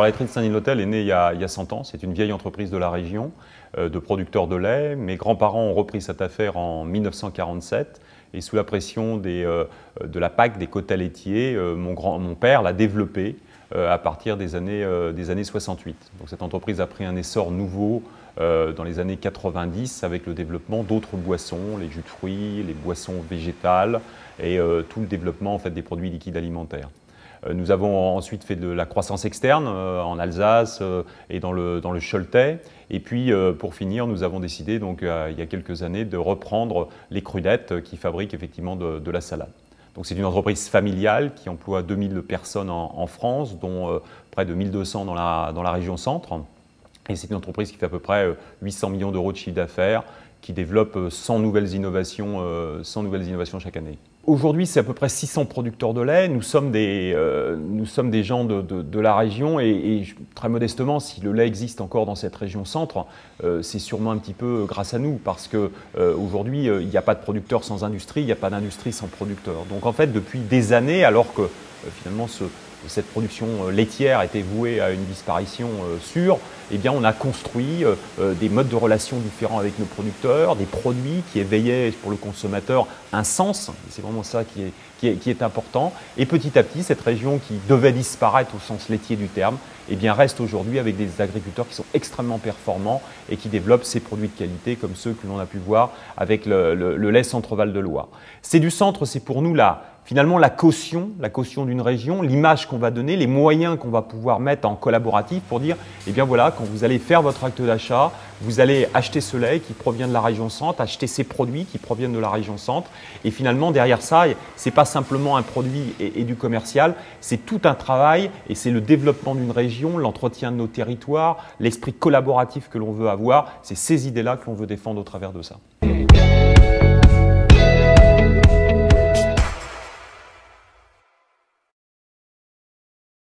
Alors la laiterie de Saint-Denis-de-l'Hôtel est née il y a 100 ans, c'est une vieille entreprise de la région, de producteurs de lait. Mes grands-parents ont repris cette affaire en 1947 et sous la pression de la PAC, des quotas laitiers, mon père l'a développée à partir des années 68. Donc cette entreprise a pris un essor nouveau dans les années 90 avec le développement d'autres boissons, les jus de fruits, les boissons végétales et tout le développement en fait, des produits liquides alimentaires. Nous avons ensuite fait de la croissance externe en Alsace et dans le Choletais. Et puis, pour finir, nous avons décidé, donc, il y a quelques années, de reprendre les Crudettes qui fabriquent effectivement de la salade. Donc, c'est une entreprise familiale qui emploie 2000 personnes en France, dont près de 1200 dans la région centre. Et c'est une entreprise qui fait à peu près 800 millions d'euros de chiffre d'affaires, qui développe 100 nouvelles innovations chaque année. Aujourd'hui, c'est à peu près 600 producteurs de lait. Nous sommes des gens de la région et très modestement, si le lait existe encore dans cette région centre, c'est sûrement un petit peu grâce à nous parce qu'aujourd'hui, il n'y a pas de producteurs sans industrie, il n'y a pas d'industrie sans producteurs. Donc en fait, depuis des années, alors que finalement cette production laitière était vouée à une disparition sûre, eh bien, on a construit des modes de relations différents avec nos producteurs, des produits qui éveillaient pour le consommateur un sens, c'est vraiment ça qui est important. Et petit à petit, cette région qui devait disparaître au sens laitier du terme, eh bien, reste aujourd'hui avec des agriculteurs qui sont extrêmement performants et qui développent ces produits de qualité comme ceux que l'on a pu voir avec le lait Centre-Val de Loire. C'est du centre, c'est pour nous finalement la caution d'une région, l'image qu'on va donner, les moyens qu'on va pouvoir mettre en collaboratif pour dire, eh bien voilà, quand vous allez faire votre acte d'achat, vous allez acheter ce lait qui provient de la région centre, acheter ces produits qui proviennent de la région centre. Et finalement, derrière ça, ce n'est pas simplement un produit et du commercial, c'est tout un travail et c'est le développement d'une région, l'entretien de nos territoires, l'esprit collaboratif que l'on veut avoir. C'est ces idées-là que l'on veut défendre au travers de ça.